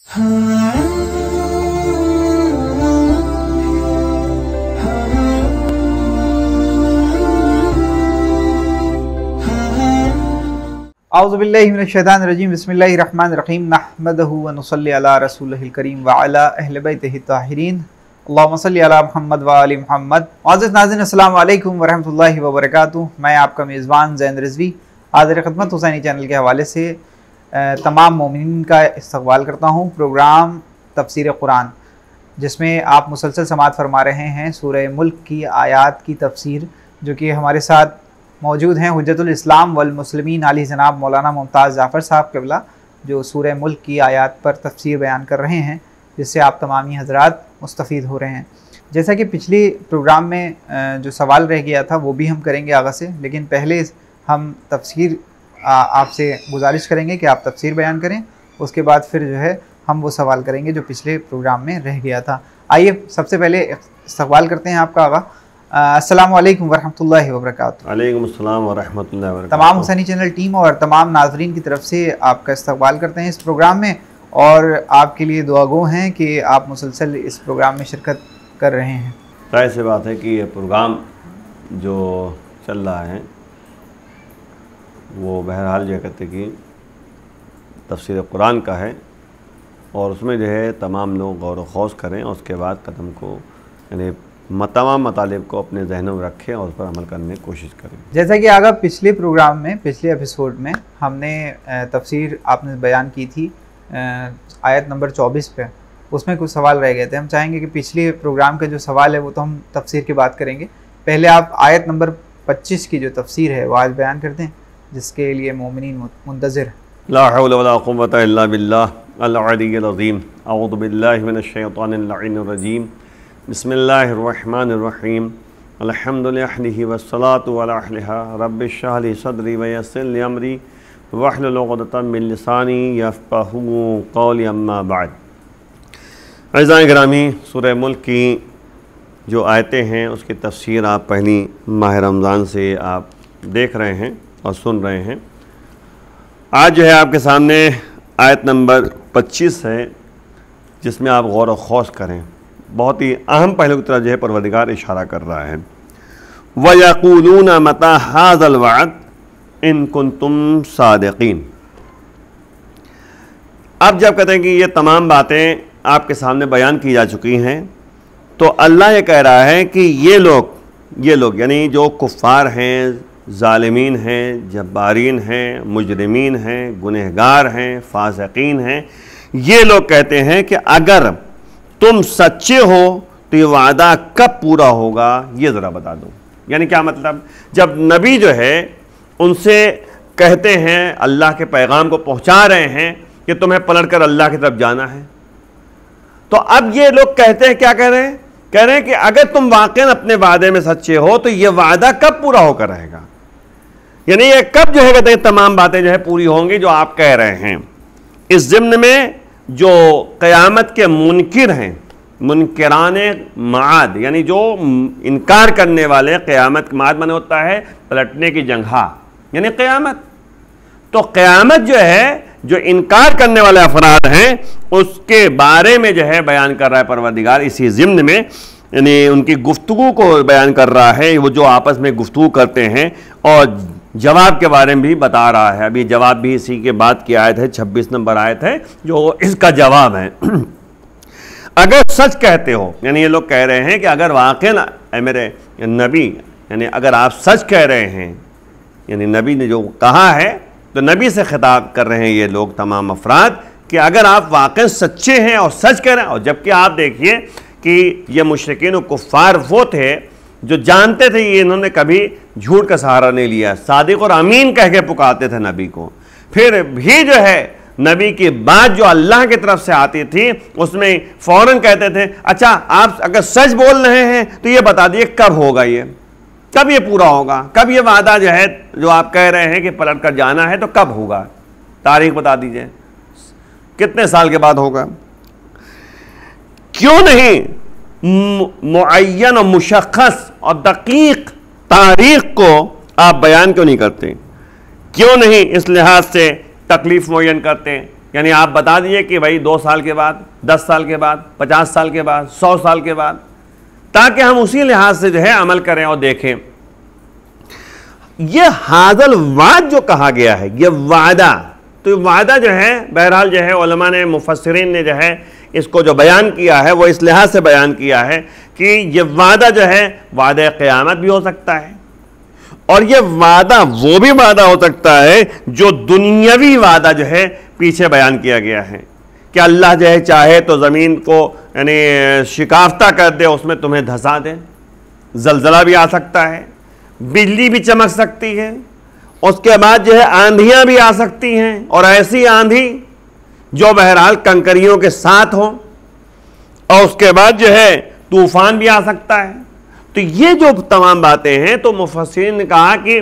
اعوذ باللہ من الشیطان الرجیم بسم اللہ الرحمن الرحیم نحمدہ ونصلی علی رسولہ الکریم وعلی اہل بیتہ الطاہرین اللہم صلی علی محمد وآل محمد۔ معزز ناظرین السلام علیکم ورحمۃ اللہ وبرکاتہ۔ میں آپ کا میزبان زین رضوی حاضر خدمت حسینی چینل کے حوالے سے تمام مومنین کا استقبال کرتا ہوں پروگرام تفسیر قرآن، جس میں آپ مسلسل سماعت فرما رہے ہیں سورہ ملک کی آیات کی تفسیر، جو کہ ہمارے ساتھ موجود ہیں حجت الاسلام والمسلمین علی جناب مولانا ممتاز جعفر صاحب قبلہ، جو سورہ ملک کی آیات پر تفسیر بیان کر رہے ہیں، جس سے آپ تمامی حضرات مستفید ہو رہے ہیں۔ جیسا کہ پچھلی پروگرام میں جو سوال رہ گیا تھا وہ بھی ہم کریں گے آغاز سے، لیکن پہلے ہم تفسیر آپ سے گزارش کریں گے کہ آپ تفسیر بیان کریں، اس کے بعد پھر جو ہے ہم وہ سوال کریں گے جو پچھلے پروگرام میں رہ گیا تھا۔ آئیے سب سے پہلے استقبال کرتے ہیں آپ کا آغا۔ السلام علیکم ورحمۃ اللہ وبرکاتہ۔ وعلیکم السلام ورحمۃ اللہ وبرکاتہ۔ تمام حسینی چینل ٹیم اور تمام ناظرین کی طرف سے آپ کا استقبال کرتے ہیں اس پروگرام میں، اور آپ کے لیے دعا گو ہیں کہ آپ مسلسل اس پروگرام میں شرکت کر رہے ہیں۔ ظاہر سی بات ہے کہ یہ پروگرام جو چل رہا ہے وہ بہرحال جو کہتے کہ تفسیر قرآن کا ہے، اور اس میں جو ہے تمام لوگ غور و خوض کریں اور اس کے بعد قدم کو یعنی تمام مطالب کو اپنے ذہنوں میں رکھیں اور اس پر عمل کرنے کی کوشش کریں۔ جیسا کہ آگا پچھلے پروگرام میں پچھلے ایپیسوڈ میں ہم نے تفسیر آپ نے بیان کی تھی آیت نمبر 24 پہ، اس میں کچھ سوال رہ گئے تھے۔ ہم چاہیں گے کہ پچھلے پروگرام کا جو سوال ہے وہ تو ہم تفسیر کی بات کریں گے، پہلے آپ آیت نمبر 25 کی جو تفسیر ہے وہ آج بیان کر دیں، جس کے لیے مومنین منتظر ہیں۔ لا حول ولا قوة الا باللہ العلی العظیم۔ اعوذ باللہ من الشیطان اللعین الرجیم۔ بسم اللہ الرحمن الرحیم۔ الحمد للہ والصلاة علی اہلہا رب اشرح لی صدری ویسر لی امری واحلل عقدۃ من لسانی یفقہوا قولی، اما بعد۔ عزیزان گرامی، سورہ ملک کی جو آیتیں ہیں اس کی تفسیر آپ پہلی ماہ رمضان سے آپ دیکھ رہے ہیں اور سن رہے ہیں۔ آج جو ہے آپ کے سامنے آیت نمبر 25 ہے، جس میں آپ غور و خوض کریں۔ بہت ہی اہم پہلو کی طرف جو ہے پروردگار اشارہ کر رہا ہے۔ وَيَقُولُونَ مَتَى هَذَا الْوَعْدُ إِن كُنتُمْ صَادِقِينَ۔ اب جب کہتے ہیں کہ یہ تمام باتیں آپ کے سامنے بیان کی جا چکی ہیں، تو اللہ یہ کہہ رہا ہے کہ یہ لوگ یعنی جو کفار ہیں، ظالمین ہیں، جبارین ہیں، مجرمین ہیں، گنہگار ہیں، فاسقین ہیں، یہ لوگ کہتے ہیں کہ اگر تم سچے ہو تو یہ وعدہ کب پورا ہوگا یہ ذرا بتا دو۔ یعنی کیا مطلب؟ جب نبی جو ہے ان سے کہتے ہیں، اللہ کے پیغام کو پہنچا رہے ہیں کہ تمہیں پلٹ کر اللہ کی طرف جانا ہے، تو اب یہ لوگ کہتے ہیں، کیا کہہ رہے ہیں؟ کہہ رہے ہیں کہ اگر تم واقعاً اپنے وعدے میں سچے ہو تو یہ وعدہ کب پورا ہو کر رہے گا، یعنی یہ کب جو ہے کہتے ہیں تمام باتیں جو ہے پوری ہوں گی جو آپ کہہ رہے ہیں۔ اس ضمن میں جو قیامت کے منکر ہیں، منکران معاد، یعنی جو انکار کرنے والے، قیامت کا معاد معنی ہوتا ہے پلٹنے کی جنگہ، یعنی قیامت، تو قیامت جو ہے جو انکار کرنے والے افراد ہیں اس کے بارے میں جو ہے بیان کر رہا ہے پروردگار اسی ضمن میں، یعنی ان کی گفتگو کو بیان کر رہا ہے، وہ جو آپس میں گفتگو کرتے ہیں، اور جواب کے بارے میں بھی بتا رہا ہے۔ ابھی جواب بھی اسی کے بعد کی آیت ہے، 26 نمبر آیت ہے جو اس کا جواب ہے۔ اگر سچ کہتے ہو، یعنی یہ لوگ کہہ رہے ہیں کہ اگر واقعاً اے میرے نبی، یعنی اگر آپ سچ کہہ رہے ہیں، یعنی نبی نے جو کہا ہے تو نبی سے خطاب کر رہے ہیں یہ لوگ تمام افراد کہ اگر آپ واقعاً سچے ہیں اور سچ کہہ رہے ہیں، اور جبکہ آپ دیکھیے کہ یہ مشرکین و کفار وہ تھے جو جانتے تھے یہ انہوں نے کبھی جھوٹ کا سہارا نہیں لیا، صادق اور امین کہہ کے پکارتے تھے نبی کو، پھر بھی جو ہے نبی کی بات جو اللہ کی طرف سے آتی تھی اس میں فوراً کہتے تھے اچھا آپ اگر سچ بول رہے ہیں تو یہ بتا دیے کب ہوگا، یہ کب یہ پورا ہوگا، کب یہ وعدہ جو ہے جو آپ کہہ رہے ہیں کہ پلٹ کر جانا ہے تو کب ہوگا، تاریخ بتا دیجئے، کتنے سال کے بعد ہوگا۔ کیوں نہیں معین و مشخص اور دقیق تاریخ کو آپ بیان کیوں نہیں کرتے؟ کیوں نہیں اس لحاظ سے تکلیف معین کرتے یعنی آپ بتا دیجئے کہ بھائی 2 سال کے بعد، 10 سال کے بعد، 50 سال کے بعد، 100 سال کے بعد، تاکہ ہم اسی لحاظ سے جو ہے عمل کریں اور دیکھیں۔ یہ حاضل وعد جو کہا گیا ہے، یہ وعدہ، تو یہ وعدہ جو ہے بہرحال جو ہے علماء نے، مفسرین نے جو ہے اس کو جو بیان کیا ہے وہ اس لحاظ سے بیان کیا ہے کہ یہ وعدہ جو ہے وعدہ قیامت بھی ہو سکتا ہے، اور یہ وعدہ وہ بھی وعدہ ہو سکتا ہے جو دنیاوی وعدہ جو ہے پیچھے بیان کیا گیا ہے کہ اللہ جو ہے چاہے تو زمین کو یعنی شکافتہ کر دے، اس میں تمہیں دھسا دے، زلزلہ بھی آ سکتا ہے، بجلی بھی چمک سکتی ہے، اس کے بعد جو ہے آندھیاں بھی آ سکتی ہیں، اور ایسی آندھی جو بہرحال کنکریوں کے ساتھ ہو، اور اس کے بعد جو ہے طوفان بھی آ سکتا ہے۔ تو یہ جو تمام باتیں ہیں تو مفسرین نے کہا کہ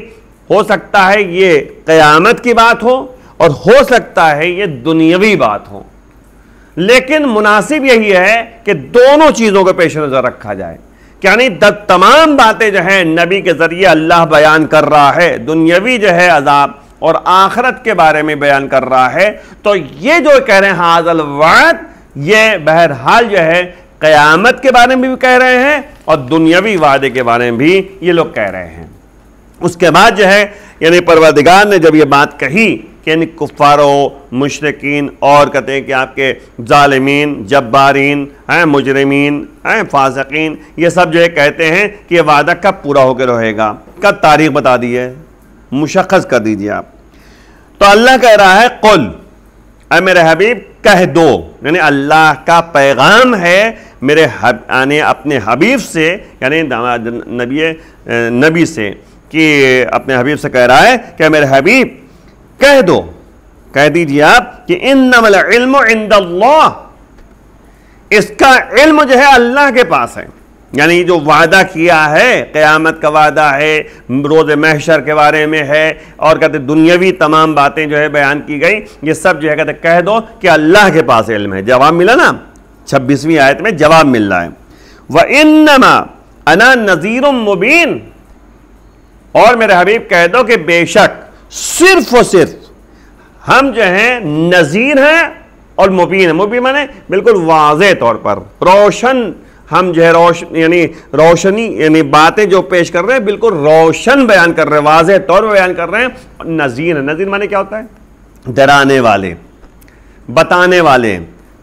ہو سکتا ہے یہ قیامت کی بات ہو اور ہو سکتا ہے یہ دنیاوی بات ہو، لیکن مناسب یہی ہے کہ دونوں چیزوں کو پیش نظر رکھا جائے، یعنی تمام باتیں جو ہیں نبی کے ذریعے اللہ بیان کر رہا ہے، دنیاوی جو ہے عذاب اور آخرت کے بارے میں بیان کر رہا ہے، تو یہ جو کہہ رہے ہیں حاضل وعد، یہ بہرحال جو ہے قیامت کے بارے میں بھی کہہ رہے ہیں اور دنیاوی وعدے کے بارے میں بھی یہ لوگ کہہ رہے ہیں۔ اس کے بعد جو ہے یعنی پروردگار نے جب یہ بات کہی کہ یعنی کفاروں، مشرکین اور کہتے ہیں کہ آپ کے ظالمین، جبارین، مجرمین، فاسقین، یہ سب جو ہے کہتے ہیں کہ یہ وعدہ کب پورا ہو کے رہے گا، کب تاریخ بتا دیئے، مشخص کر دیجئے آپ۔ تو اللہ کہہ رہا ہے قل، اے میرے حبیب کہہ دو، یعنی اللہ کا پیغام ہے میرے یعنی اپنے حبیب سے، یعنی نبی سے، کہ اپنے حبیب سے کہہ رہا ہے کہ میرے حبیب کہہ دو، کہہ دیجئے آپ کہ انما العلم عند اللہ، اس کا علم جو ہے اللہ کے پاس ہے، یعنی جو وعدہ کیا ہے، قیامت کا وعدہ ہے، روز محشر کے بارے میں ہے، اور کہتے دنیاوی تمام باتیں جو ہے بیان کی گئی، یہ سب جو ہے کہتے کہہ دو کہ اللہ کے پاس علم ہے۔ جواب ملا نا، 26ویں آیت میں جواب مل رہا ہے، وَإِنَّمَا أَنَا نَذِيرٌ مُبِينٌ، اور میرے حبیب کہہ دو کہ بے شک صرف و صرف ہم جو ہیں نذیر ہیں اور مبین ہیں۔ مبین مانے بالکل واضح طور پر روشن، ہم جو ہے روشنی یعنی باتیں جو پیش کر رہے ہیں بالکل روشن بیان کر رہے ہیں، واضح طور پر بیان کر رہے ہیں۔ نذیر ہے، نذیر مانے کیا ہوتا ہے؟ ڈرانے والے، بتانے والے،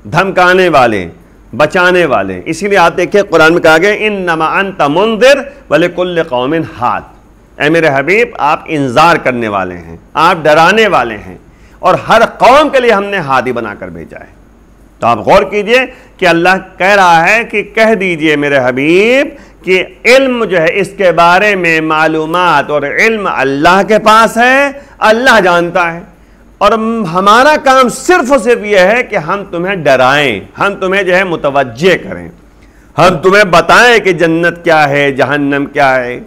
دھمکانے والے، بچانے والے۔ اسی لیے آپ دیکھیں قرآن میں کہا گیا انما انت منذر ولکل قوم ہاد، اے میرے حبیب آپ انذار کرنے والے ہیں، آپ ڈرانے والے ہیں، اور ہر قوم کے لیے ہم نے ہادی بنا کر بھیجا ہے۔ تو آپ غور کیجئے کہ اللہ کہہ رہا ہے کہ کہہ دیجئے میرے حبیب کہ علم جو ہے اس کے بارے میں معلومات اور علم اللہ کے پاس ہے، اللہ جانتا ہے، اور ہمارا کام صرف اور صرف یہ ہے کہ ہم تمہیں ڈرائیں، ہم تمہیں جو ہے متوجہ کریں، ہم تمہیں بتائیں کہ جنت کیا ہے، جہنم کیا ہے،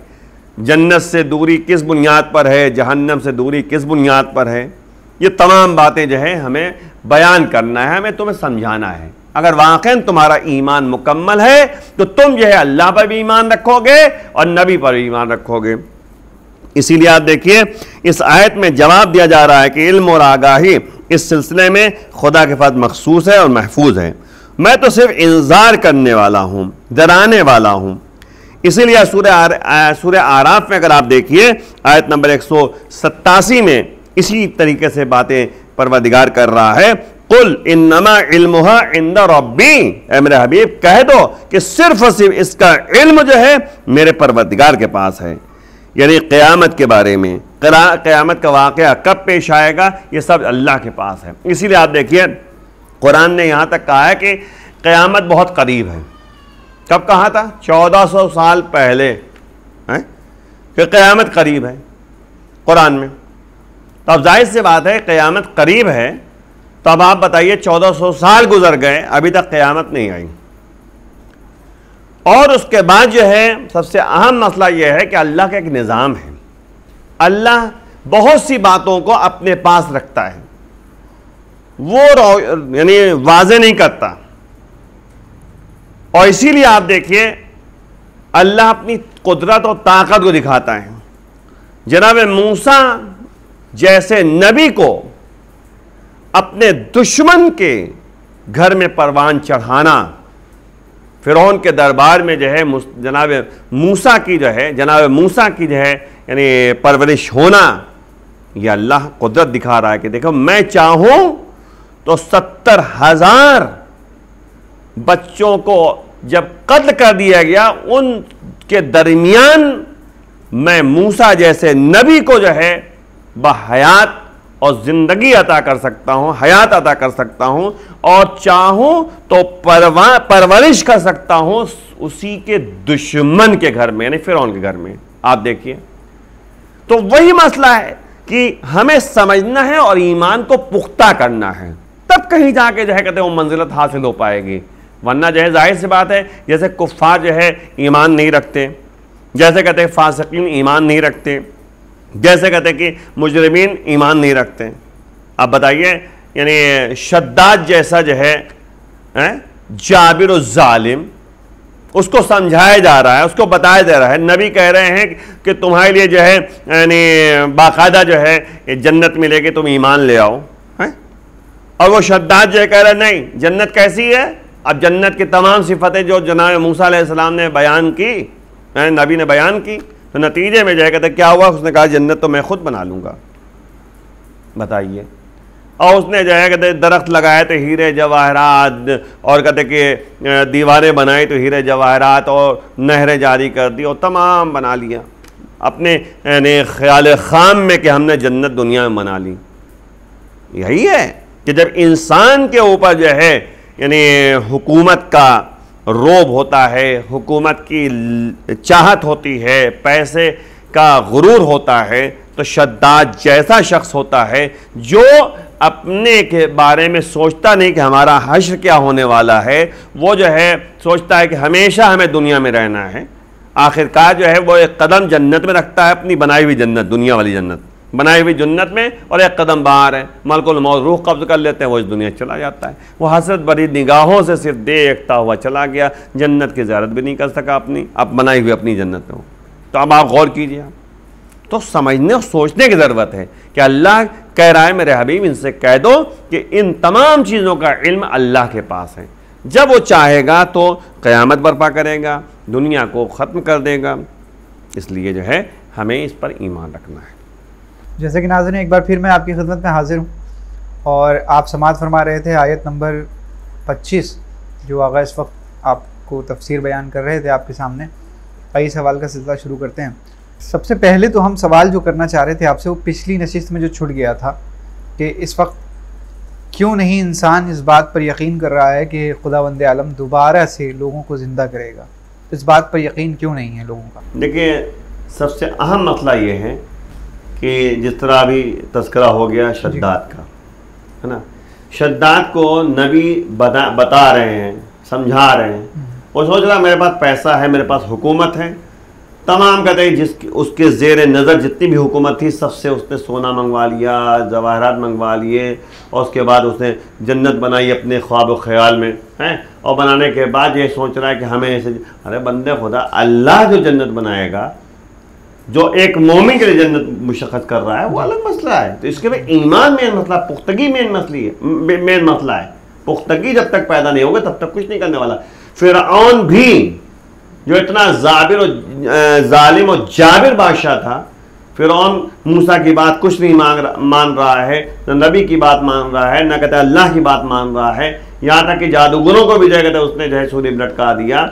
جنت سے دوری کس بنیاد پر ہے، جہنم سے دوری کس بنیاد پر ہے۔ یہ تمام باتیں جو ہے ہمیں بیان کرنا ہے، ہمیں تمہیں سمجھانا ہے۔ اگر واقعاً تمہارا ایمان مکمل ہے تو تم جو ہے اللہ پر بھی ایمان رکھو گے اور نبی پر بھی ایمان رکھو گے۔ اسی لیے آپ دیکھیے اس آیت میں جواب دیا جا رہا ہے کہ علم اور آگاہی اس سلسلے میں خدا کے پاس مخصوص ہے اور محفوظ ہے، میں تو صرف انذار کرنے والا ہوں، ڈرانے والا ہوں۔ اسی لیے سورہ اعراف میں اگر آپ دیکھیے آیت نمبر 187 میں اسی طریقے سے باتیں پروردگار کر رہا ہے، قل انما علمها عند ربی، اے میرے حبیب کہہ دو کہ صرف اور صرف اس کا علم جو ہے میرے پروردگار کے پاس ہے، یعنی قیامت کے بارے میں، قیامت کا واقعہ کب پیش آئے گا یہ سب اللہ کے پاس ہے۔ اسی لیے آپ دیکھیے قرآن نے یہاں تک کہا ہے کہ قیامت بہت قریب ہے۔ کب کہا تھا؟ 1400 سال پہلے کہ قیامت قریب ہے قرآن میں۔ تو اب ظاہر سی بات ہے قیامت قریب ہے، تو اب آپ بتائیے 1400 سال گزر گئے ابھی تک قیامت نہیں آئی، اور اس کے بعد جو ہے سب سے اہم مسئلہ یہ ہے کہ اللہ کا ایک نظام ہے، اللہ بہت سی باتوں کو اپنے پاس رکھتا ہے، وہ یعنی واضح نہیں کرتا، اور اسی لیے آپ دیکھیے اللہ اپنی قدرت اور طاقت کو دکھاتا ہے۔ جناب موسیٰ جیسے نبی کو اپنے دشمن کے گھر میں پروان چڑھانا، فرعون کے دربار میں جو ہے جناب موسیٰ کی جو ہے یعنی پرورش ہونا، یہ اللہ قدرت دکھا رہا ہے کہ دیکھو میں چاہوں تو 70,000 بچوں کو جب قتل کر دیا گیا، ان کے درمیان میں موسیٰ جیسے نبی کو جو ہے بحیات اور زندگی عطا کر سکتا ہوں، حیات عطا کر سکتا ہوں، اور چاہوں تو پرورش کر سکتا ہوں اسی کے دشمن کے گھر میں، یعنی فرعون کے گھر میں۔ آپ دیکھیے، تو وہی مسئلہ ہے کہ ہمیں سمجھنا ہے اور ایمان کو پختہ کرنا ہے، تب کہیں جا کے جو ہے کہتے ہیں وہ منزلت حاصل ہو پائے گی، ورنہ جو ہے ظاہر سی بات ہے جیسے کفار جو ہے ایمان نہیں رکھتے، جیسے کہتے ہیں فاسقین ایمان نہیں رکھتے، جیسے کہتے ہیں کہ مجرمین ایمان نہیں رکھتے۔ اب بتائیے یعنی شداد جیسا جو ہے جابر الظالم، اس کو سمجھایا جا رہا ہے، اس کو بتایا جا رہا ہے، نبی کہہ رہے ہیں کہ تمہارے لیے جو ہے یعنی باقاعدہ جو ہے جنت ملے گی، تم ایمان لے آؤ، اور وہ شداد جو ہے کہہ رہا ہے نہیں جنت کیسی ہے۔ اب جنت کی تمام صفتیں جو جناب موسیٰ علیہ السلام نے بیان کی، نبی نے بیان کی، تو نتیجے میں جو ہے کہتے کیا ہوا، اس نے کہا جنت تو میں خود بنا لوں گا۔ بتائیے، اور اس نے جو ہے کہتے درخت لگائے تو ہیرے جواہرات، اور کہتے کہ دیواریں بنائی تو ہیرے جواہرات، اور نہریں جاری کر دی اور تمام بنا لیا اپنے یعنی خیال خام میں کہ ہم نے جنت دنیا میں بنا لی۔ یہی ہے کہ جب انسان کے اوپر جو ہے یعنی حکومت کا روب ہوتا ہے، حکومت کی چاہت ہوتی ہے، پیسے کا غرور ہوتا ہے، تو شداد جیسا شخص ہوتا ہے جو اپنے کے بارے میں سوچتا نہیں کہ ہمارا حشر کیا ہونے والا ہے، وہ جو ہے سوچتا ہے کہ ہمیشہ ہمیں دنیا میں رہنا ہے، آخرکار جو ہے وہ ایک قدم جنت میں رکھتا ہے، اپنی بنائی ہوئی جنت، دنیا والی جنت بنائی ہوئی جنت میں، اور ایک قدم باہر ہے، ملک الموت روح قبض کر لیتے ہیں، وہ اس دنیا چلا جاتا ہے، وہ حسرت بھری نگاہوں سے صرف دیکھتا ہوا چلا گیا، جنت کی زیارت بھی نہیں کر سکا اپنی، اب بنائی ہوئی اپنی جنت میں۔ تو اب آپ غور کیجئے، تو سمجھنے اور سوچنے کی ضرورت ہے کہ اللہ کہہ رہا ہے میرے حبیب ان سے کہہ دو کہ ان تمام چیزوں کا علم اللہ کے پاس ہے، جب وہ چاہے گا تو قیامت برپا کرے گا، دنیا کو ختم کر دے گا، اس لیے جو ہے ہمیں اس پر ایمان رکھنا ہے۔ جیسے کہ ناظرین ایک بار پھر میں آپ کی خدمت میں حاضر ہوں، اور آپ سماعت فرما رہے تھے آیت نمبر 25 جو آغا اس وقت آپ کو تفسیر بیان کر رہے تھے آپ کے سامنے۔ آئیے سوال کا سلسلہ شروع کرتے ہیں۔ سب سے پہلے تو ہم سوال جو کرنا چاہ رہے تھے آپ سے، وہ پچھلی نشست میں جو چھٹ گیا تھا کہ اس وقت کیوں نہیں انسان اس بات پر یقین کر رہا ہے کہ خداوند عالم دوبارہ سے لوگوں کو زندہ کرے گا، اس بات پر یقین کیوں نہیں ہے لوگوں کا؟ دیکھیں، سب سے اہم مسئلہ یہ ہے کہ جس طرح ابھی تذکرہ ہو گیا شداد کا، ہے نا، شداد کو نبی بتا رہے ہیں، سمجھا رہے ہیں، وہ سوچ رہا میرے پاس پیسہ ہے، میرے پاس حکومت ہے، تمام کہتے ہیں اس کے زیر نظر جتنی بھی حکومت تھی سب سے اس نے سونا منگوا لیا، جواہرات منگوا لیے، اور اس کے بعد اس نے جنت بنائی اپنے خواب و خیال میں، اور بنانے کے بعد یہ سوچ رہا ہے کہ ہمیں ایسے، ارے بندے خدا، اللہ جو جنت بنائے گا، جو ایک مومن کے لیے جنت مشخص کر رہا ہے، وہ الگ مسئلہ ہے۔ تو اس کے بعد ایمان مین مسئلہ، پختگی مین مسئلہ ہے۔ پختگی جب تک پیدا نہیں ہوگا تب تک کچھ نہیں کرنے والا۔ فرعون بھی جو اتنا ظالم و جابر بادشاہ تھا، فرعون موسیٰ کی بات کچھ نہیں مان رہا ہے، نہ نبی کی بات مان رہا ہے، نہ کہتے اللہ کی بات مان رہا ہے، یہاں تک کہ جادوگروں کو بھی جو ہے اس نے جو ہے سولی لٹکا دیا،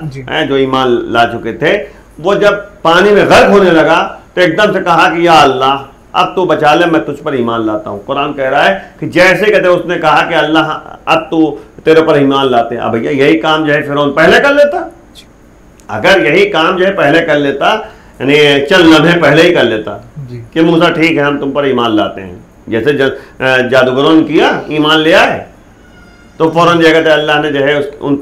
جو ایمان لا چکے تھے۔ وہ جب پانی میں غرق ہونے لگا تو ایک دم سے کہا کہ یا اللہ اب تو بچا لے، میں تجھ پر ایمان لاتا ہوں۔ قرآن کہہ رہا ہے کہ جیسے کہتے اس نے کہا کہ اللہ اب تو تیرے پر ایمان لاتے ہیں، اب بھیا یہی کام جو ہے فرعون پہلے کر لیتا، اگر یہی کام جو ہے پہلے کر لیتا، یعنی چند لمحے پہلے ہی کر لیتا کہ موسیٰ ٹھیک ہے ہم تم پر ایمان لاتے ہیں، جیسے جادوگروں نے کیا، ایمان لے آئے، تو فوراً جو کہتے اللہ نے جو ہے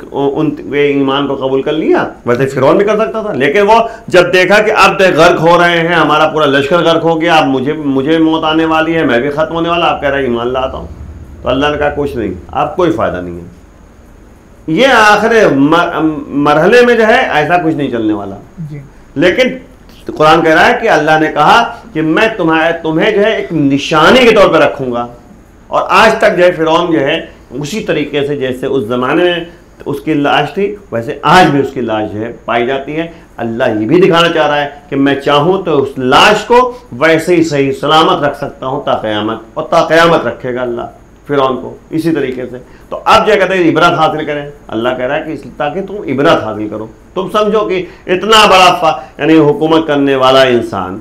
ان ایمان کو قبول کر لیا۔ ویسے فرعون بھی کر سکتا تھا، لیکن وہ جب دیکھا کہ اب غرق ہو رہے ہیں، ہمارا پورا لشکر غرق ہو گیا، اب مجھے موت آنے والی ہے، میں بھی ختم ہونے والا، آپ کہہ رہے ہیں ایمان لاتا ہوں، تو اللہ نے کہا کچھ نہیں، اب کوئی فائدہ نہیں ہے، یہ آخر مرحلے میں جو ہے ایسا کچھ نہیں چلنے والا۔ لیکن قرآن کہہ رہا ہے کہ اللہ نے کہا کہ میں تمہیں جو ہے ایک نشانی کے طور پہ رکھوں گا، اور آج تک جو ہے فرعون جو ہے اسی طریقے سے جیسے اس زمانے میں اس کی لاش تھی ویسے آج بھی اس کی لاش جو ہے پائی جاتی ہے. اللہ یہ بھی دکھانا چاہ رہا ہے کہ میں چاہوں تو اس لاش کو ویسے ہی صحیح سلامت رکھ سکتا ہوں تا قیامت، اور تا قیامت رکھے گا اللہ فرعون کو اسی طریقے سے. تو اب جو کہتے ہیں عبرت حاصل کریں، اللہ کہہ رہا ہے کہ تاکہ تم عبرت حاصل کرو. تم سمجھو کہ اتنا بڑا یعنی حکومت کرنے والا انسان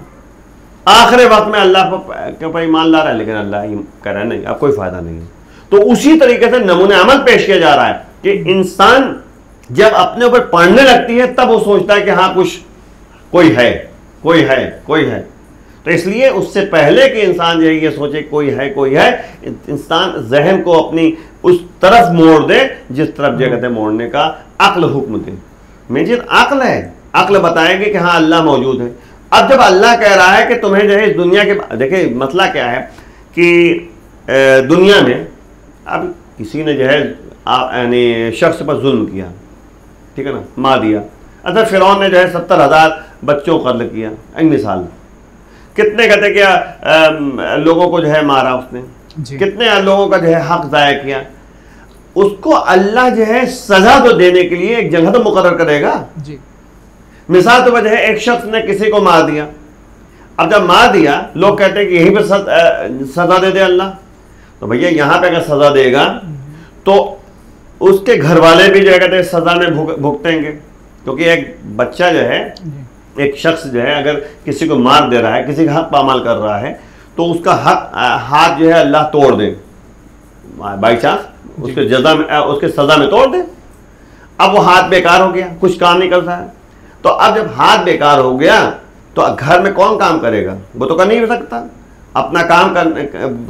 آخر وقت میں اللہ کے اوپر ایمان لا رہا ہے، لیکن اللہ کہہ رہا ہے نہیں، اب کوئی فائدہ نہیں ہے. تو اسی طریقے سے نمونہ عمل پیش کیا جا رہا ہے کہ انسان جب اپنے اوپر پڑھنے لگتی ہے تب وہ سوچتا ہے کہ ہاں کچھ کوئی ہے. تو اس لیے اس سے پہلے کہ انسان جو ہے یہ سوچے کوئی ہے، انسان ذہن کو اپنی اس طرف موڑ دے جس طرف جو کہتے ہیں موڑنے کا عقل حکم دے. میں چیز عقل ہے، عقل بتائے گی کہ ہاں اللہ موجود ہے. اب جب اللہ کہہ رہا ہے کہ تمہیں جو ہے اس دنیا کے دیکھیں مسئلہ کیا ہے کہ دنیا میں اب کسی نے جو ہے یعنی شخص پر ظلم کیا، ٹھیک ہے نا، مار دیا. اچھا فرعون نے جو ہے 70,000 بچوں کو قتل کیا، ایک مثال کتنے کہتے کیا لوگوں کو جو ہے مارا اس نے، کتنے لوگوں کا جو ہے حق ضائع کیا. اس کو اللہ جو ہے سزا تو دینے کے لیے ایک جگہ تو مقرر کرے گا. مثال تو وجہ ہے ایک شخص نے کسی کو مار دیا، اب جب مار دیا لوگ کہتے ہیں کہ یہیں پہ سزا دے دے اللہ. تو بھیا یہاں پہ اگر سزا دے گا تو اس کے گھر والے بھی جو ہے کہتے ہیں سزا میں بھگتیں گے، کیونکہ ایک بچہ جو ہے ایک شخص جو ہے اگر کسی کو مار دے رہا ہے، کسی کا حق پامال کر رہا ہے تو اس کا ہاتھ جو ہے اللہ توڑ دے، بائی چانس اس کے جزا میں اس کے سزا میں توڑ دے. اب وہ ہاتھ بیکار ہو گیا، کچھ کام نہیں کرتا ہے. تو اب جب ہاتھ بیکار ہو گیا تو گھر میں کون کام کرے گا؟ وہ تو کر نہیں سکتا، اپنا کام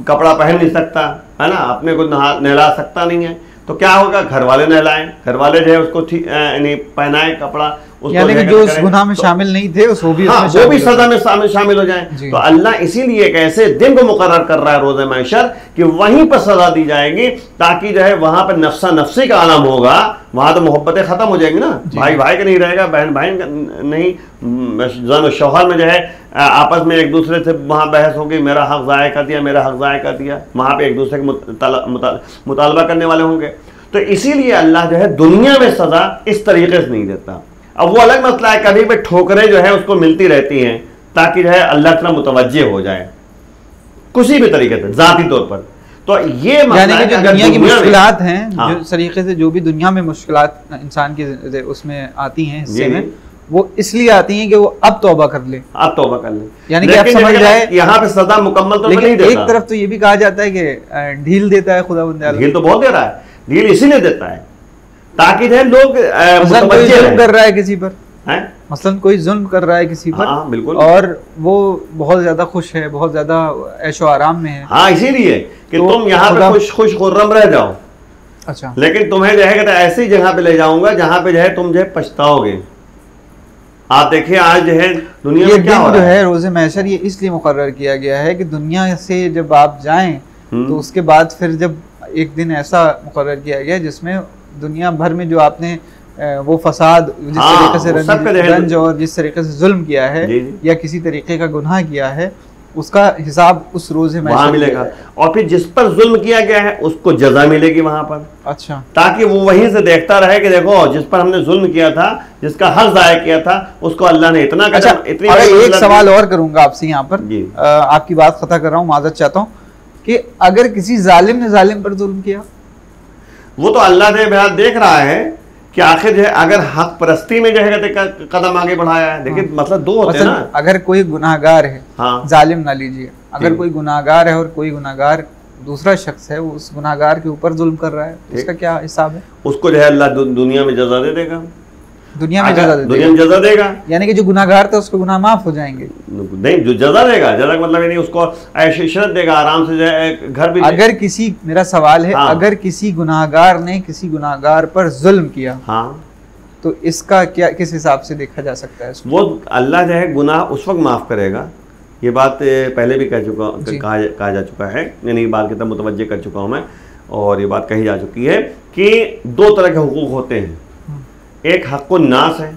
کپڑا پہن نہیں سکتا ہے نا، اپنے کو نہلا سکتا نہیں ہے. تو کیا ہوگا؟ گھر والے نہلائیں، گھر والے جو ہے اس کو یعنی پہنائیں کپڑا، یعنی کہ جو اس گناہ میں شامل نہیں تھے وہ بھی سزا میں شامل ہو جائیں. تو اللہ اسی لیے ایک ایسے دن کو مقرر کر رہا ہے روز محشر کہ وہیں پر سزا دی جائے گی، تاکہ جو ہے وہاں پر نفسا نفسی کا عالم ہوگا. وہاں تو محبتیں ختم ہو جائیں گی نا، بھائی بھائی کا نہیں رہے گا، بہن بھائی کا نہیں، زن و شوہر میں جو ہے آپس میں ایک دوسرے سے وہاں بحث ہوگی، میرا حق ضائع کر دیا، میرا حق ضائع کر دیا، وہاں پہ ایک دوسرے کے مطالبہ کرنے والے ہوں گے. تو اسی لیے اللہ جو ہے دنیا میں سزا اس طریقے سے نہیں دیتا. اب وہ الگ مسئلہ ہے، کبھی بھی ٹھوکریں جو ہے اس کو ملتی رہتی ہیں تاکہ جو ہے اللہ تعالیٰ متوجہ ہو جائے کسی بھی طریقے سے ذاتی طور پر. تو یہ یعنی کہ جو دنیا کی مشکلات ہیں، جس طریقے سے جو بھی دنیا میں مشکلات انسان کے اس میں آتی ہیں حصے میں، وہ اس لیے آتی ہیں کہ وہ اب توبہ کر لے، یعنی کہ اب سمجھ جائے. یہاں پہ سزا مکمل تو نہیں دیتا. ایک طرف تو یہ بھی کہا جاتا ہے کہ ڈھیل دیتا ہے خدا بندہ، ڈھیل تو بہت دے رہا ہے، ڈھیل اسی لیے دیتا ہے تاکہ جو ہے لوگ کوئی ظلم کر رہا ہے کسی پر، مثلاً کوئی ظلم کر رہا ہے کسی پر اور وہ بہت زیادہ خوش ہے، بہت زیادہ عیش و آرام میں ہے، ہاں اسی لیے کہ تم یہاں پہ خوش خرم رہ جاؤ. اچھا، لیکن تمہیں جو ہے ایسی جگہ پہ لے جاؤں گا جہاں پہ جو ہے تم جو ہے پچھتاؤ گے. آپ دیکھیے آج جو ہے دنیا میں کیا ہو رہا ہے. جو ہے روز محشر یہ اس لیے مقرر کیا گیا ہے کہ دنیا سے جب آپ جائیں تو اس کے بعد پھر جب ایک دن ایسا مقرر کیا گیا جس میں دنیا بھر میں جو آپ نے وہ فساد، جس طریقے سے رنج اور جس طریقے سے ظلم کیا ہے یا کسی طریقے کا گناہ کیا ہے، اس کا حساب اس روز وہاں ملے گا. اور پھر جس پر ظلم کیا گیا ہے اس کو جزا ملے گی وہاں پر. اچھا، تاکہ وہ وہیں سے دیکھتا رہے کہ دیکھو جس پر ہم نے ظلم کیا تھا، جس کا حق ضائع کیا تھا، اس کو اللہ نے اتنا. ایک سوال اور کروں گا آپ سے یہاں پر، آپ کی بات قطع کر رہا ہوں، معذرت چاہتا ہوں، کہ اگر کسی ظالم نے ظالم پر ظلم کیا، وہ تو اللہ نے بہت دیکھ رہا ہے کہ آخر جو ہے اگر حق پرستی میں جو ہے قدم آگے بڑھایا ہے. لیکن مطلب دو ہوتے ہیں نا، اگر کوئی گناہ گار ہے، ظالم نہ لیجیے، اگر کوئی گناہ گار ہے اور کوئی گناہ گار دوسرا شخص ہے، وہ اس گناہ گار کے اوپر ظلم کر رہا ہے، اس کا کیا حساب ہے؟ اس کو جو ہے اللہ دنیا میں جزا دے دے گا. دنیا میں جزا دے گا، یعنی کہ جو گناہ گار تھا اس کو گناہ معاف ہو جائیں گے. نہیں، جو جزا دے گا، جزا کا مطلب یعنی اس کو عیش عشرت دے گا، آرام سے جو ہے گھر بھی. اگر کسی، میرا سوال ہے، اگر کسی گناہ گار نے کسی گناہ گار پر ظلم کیا تو اس کا کیا، کس حساب سے دیکھا جا سکتا ہے؟ وہ اللہ جو ہے گناہ اس وقت معاف کرے گا. یہ بات پہلے بھی کہا جا چکا ہے، یعنی بات کی طرف متوجہ کر چکا ہوں میں، اور یہ بات کہی جا چکی ہے کہ دو طرح کے حقوق ہوتے ہیں. ایک حق الناس ہے.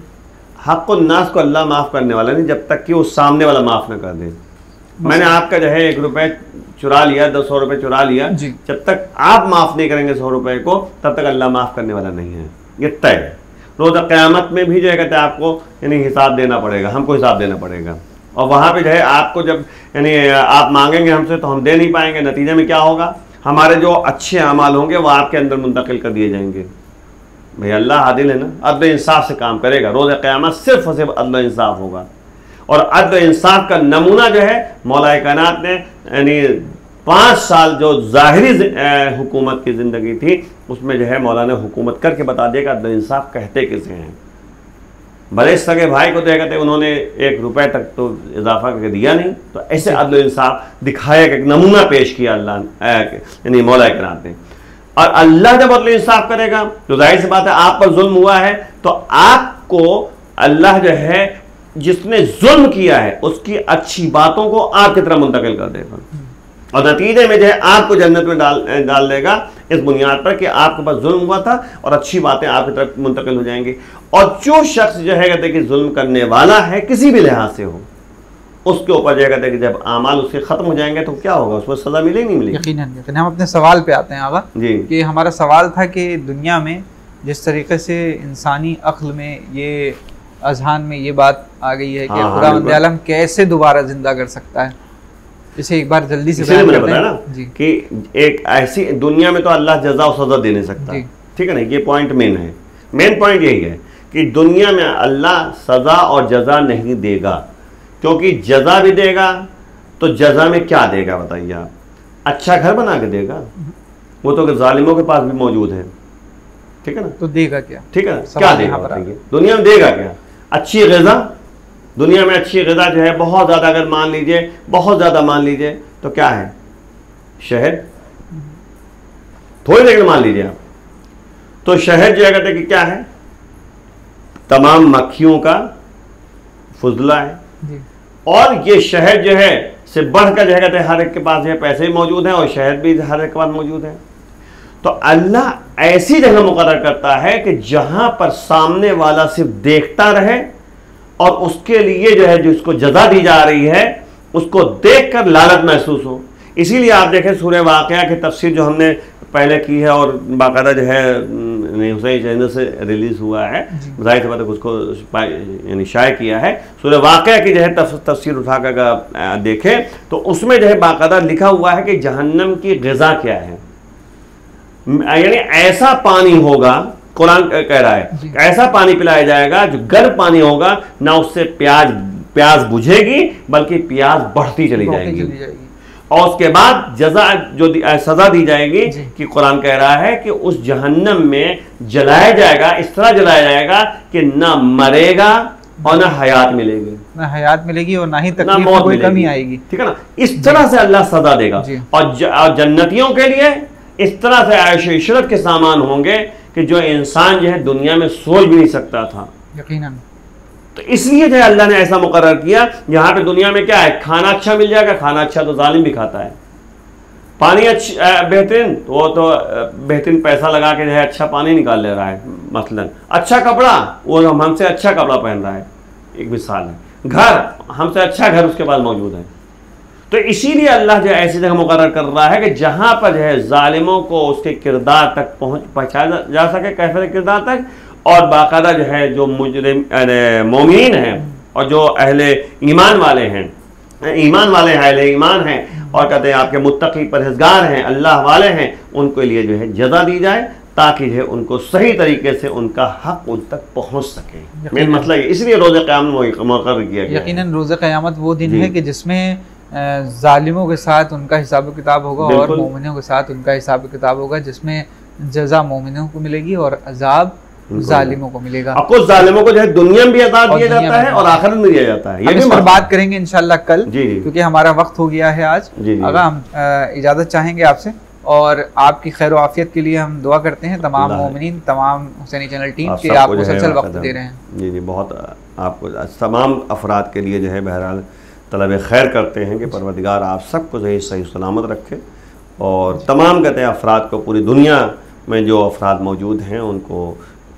حق الناس کو اللہ معاف کرنے والا نہیں جب تک کہ وہ سامنے والا معاف نہ کر دے. میں نے آپ کا جو ہے 1 روپے چرا لیا، 100 روپے چرا لیا، جب تک آپ معاف نہیں کریں گے 100 روپے کو تب تک اللہ معاف کرنے والا نہیں ہے، یہ طے ہے۔ روزہ قیامت میں بھی جو ہے کہتے ہیں آپ کو یعنی حساب دینا پڑے گا، ہم کو حساب دینا پڑے گا، اور وہاں پہ جو ہے آپ کو جب یعنی آپ مانگیں گے ہم سے تو ہم دے نہیں پائیں گے، نتیجے میں کیا ہوگا؟ ہمارے جو اچھے اعمال ہوں گے وہ آپ کے اندر منتقل کر دیے جائیں گے۔ بھئی اللہ عادل ہے نا، عدل انصاف سے کام کرے گا، روز قیامت صرف اور صرف عدل انصاف ہوگا، اور عدل انصاف کا نمونہ جو ہے مولا کائنات نے یعنی 5 سال جو ظاہری حکومت کی زندگی تھی اس میں جو ہے مولا نے حکومت کر کے بتا دیا کہ عدل انصاف کہتے کسے ہیں۔ بھلے سگے بھائی کو دیکھتے انہوں نے 1 روپے تک تو اضافہ کر کے دیا نہیں، تو ایسے عدل و انصاف دکھایا کہ ایک نمونہ پیش کیا اللہ یعنی مولا کائنات نے۔ اور اللہ جب عدل انصاف کرے گا تو ظاہر سی بات ہے آپ پر ظلم ہوا ہے تو آپ کو اللہ جو ہے جس نے ظلم کیا ہے اس کی اچھی باتوں کو آپ کی طرف منتقل کر دے گا، اور نتیجے میں جو ہے آپ کو جنت میں ڈال دے گا اس بنیاد پر کہ آپ کے پاس ظلم ہوا تھا اور اچھی باتیں آپ کی طرف منتقل ہو جائیں گی۔ اور جو شخص جو ہے کہتے ہیں کہ ظلم کرنے والا ہے کسی بھی لحاظ سے ہو، اس کے اوپر جو ہے کہتے ہیں کہ جب اعمال اس کے ختم ہو جائیں گے تو کیا ہوگا؟ اس کو سزا ملے نہیں ملے؟ یقیناً۔ ہم اپنے سوال پہ آتے ہیں آغا کہ ہمارا سوال تھا کہ دنیا میں جس طریقے سے انسانی عقل میں یہ اذہان میں یہ بات آ گئی ہے کہ خداوند عالم کیسے دوبارہ زندہ کر سکتا ہے، اسے ایک بار جلدی سے بیان کرتے ہیں نا کہ ایک ایسی دنیا میں تو اللہ جزا و سزا دے نہیں سکتا، ٹھیک ہے نا، یہ پوائنٹ مین پوائنٹ یہی ہے کہ دنیا میں اللہ سزا اور جزا نہیں دے گا، کیونکہ جزا بھی دے گا تو جزا میں کیا دے گا بتائیے آپ؟ اچھا گھر بنا کے دے گا، وہ تو ظالموں کے پاس بھی موجود ہے، ٹھیک ہے نا، تو دے گا کیا؟ ٹھیک ہے نا، کیا دے گا دنیا میں؟ دے گا کیا؟ اچھی غذا، دنیا میں اچھی غذا جو ہے بہت زیادہ، اگر مان لیجئے بہت زیادہ مان لیجئے تو کیا ہے؟ شہد، تھوڑی لیکن مان لیجئے آپ تو شہد جو ہے کہتے ہیں کہ کیا ہے؟ تمام مکھیوں کا فضلہ ہے، اور یہ شہد جو ہے سے بڑھ کر جو ہے کہتے ہیں ہر ایک کے پاس جو ہے پیسے بھی موجود ہیں اور شہد بھی ہر ایک کے پاس موجود ہے۔ تو اللہ ایسی جگہ مقرر کرتا ہے کہ جہاں پر سامنے والا صرف دیکھتا رہے اور اس کے لیے جو ہے جو اس کو جزا دی جا رہی ہے اس کو دیکھ کر لالچ محسوس ہو۔ اسی لیے آپ دیکھیں سورہ واقعہ کی تفسیر جو ہم نے پہلے کی ہے اور باقاعدہ جو ہے حسین چینل سے ریلیز ہوا ہے، ظاہر سی بات ہے اس کو یعنی شائع کیا ہے، سورہ واقعہ کی جو ہے تفسیر اٹھا کر دیکھیں تو اس میں جو ہے باقاعدہ لکھا ہوا ہے کہ جہنم کی غذا کیا ہے، یعنی ایسا پانی ہوگا، قرآن کہہ رہا ہے ایسا پانی پلایا جائے گا جو گرم پانی ہوگا، نہ اس سے پیاس بجھے گی بلکہ پیاس بڑھتی چلی جائے گی، اور اس کے بعد جزا جو سزا دی جائے گی کہ قرآن کہہ رہا ہے کہ اس جہنم میں جلایا جائے گا، اس طرح جلایا جائے گا کہ نہ مرے گا اور نہ حیات ملے گی، نہ حیات ملے گی اور نہ ہی تکلیف میں کوئی کمی آئے گی، ٹھیک ہے نا، اس طرح سے اللہ سزا دے گا۔ اور جنتیوں کے لیے اس طرح سے عیش و عشرت کے سامان ہوں گے کہ جو انسان جو ہے دنیا میں سوچ بھی نہیں سکتا تھا، یقیناً۔ تو اس لیے جو ہے اللہ نے ایسا مقرر کیا، یہاں پہ دنیا میں کیا ہے، کھانا اچھا مل جائے گا، کھانا اچھا تو ظالم بھی کھاتا ہے، پانی بہترین، وہ تو بہترین پیسہ لگا کے جو ہے اچھا پانی نکال لے رہا ہے، مثلا اچھا کپڑا، وہ ہم سے اچھا کپڑا پہن رہا ہے، ایک مثال ہے، گھر ہم سے اچھا گھر اس کے پاس موجود ہے۔ تو اسی لیے اللہ جو ہے ایسی جگہ مقرر کر رہا ہے کہ جہاں پر جو ہے ظالموں کو اس کے کردار تک پہنچایا جا سکے، کیفیت کردار تک، اور باقاعدہ جو ہے جو مجرم مومنین ہیں اور جو اہل ایمان والے ہیں، اہل ایمان ہیں اور کہتے ہیں آپ کے متقی پرہیزگار ہیں، اللہ والے ہیں، ان کے لیے جو ہے جزا دی جائے تاکہ جو ہے ان کو صحیح طریقے سے ان کا حق ان تک پہنچ سکے۔ مین مسئلہ ہے، اس لیے روز قیامت مقرر کیا گیا۔ یقیناً روز قیامت وہ دن ہے کہ جس میں ظالموں کے ساتھ ان کا حساب و کتاب ہوگا اور مومنوں کے ساتھ ان کا حساب و کتاب ہوگا، جس میں جزا مومنوں کو ملے گی اور عذاب ظالموں کو ملے گا۔ اب کچھ ظالموں کو جو ہے دنیا میں بھی عذاب دیا جاتا ہے اور آخرت میں دیا جاتا ہے، یہ بھی بات کریں گے انشاءاللہ کل، کیونکہ ہمارا وقت ہو گیا ہے آج۔ آقا ہم اجازت چاہیں گے آپ سے، اور آپ کی خیر و عافیت کے لیے ہم دعا کرتے ہیں تمام مومنین، تمام حسینی چینل ٹیم کہ آپ مسلسل وقت دے رہے ہیں۔ جی بہت آپ کو تمام افراد کے لیے جو ہے بہرحال طلب خیر کرتے ہیں کہ پروردگار آپ سب کو صحیح سلامت رکھے، اور تمام کہتے ہیں افراد کو، پوری دنیا میں جو افراد موجود ہیں ان کو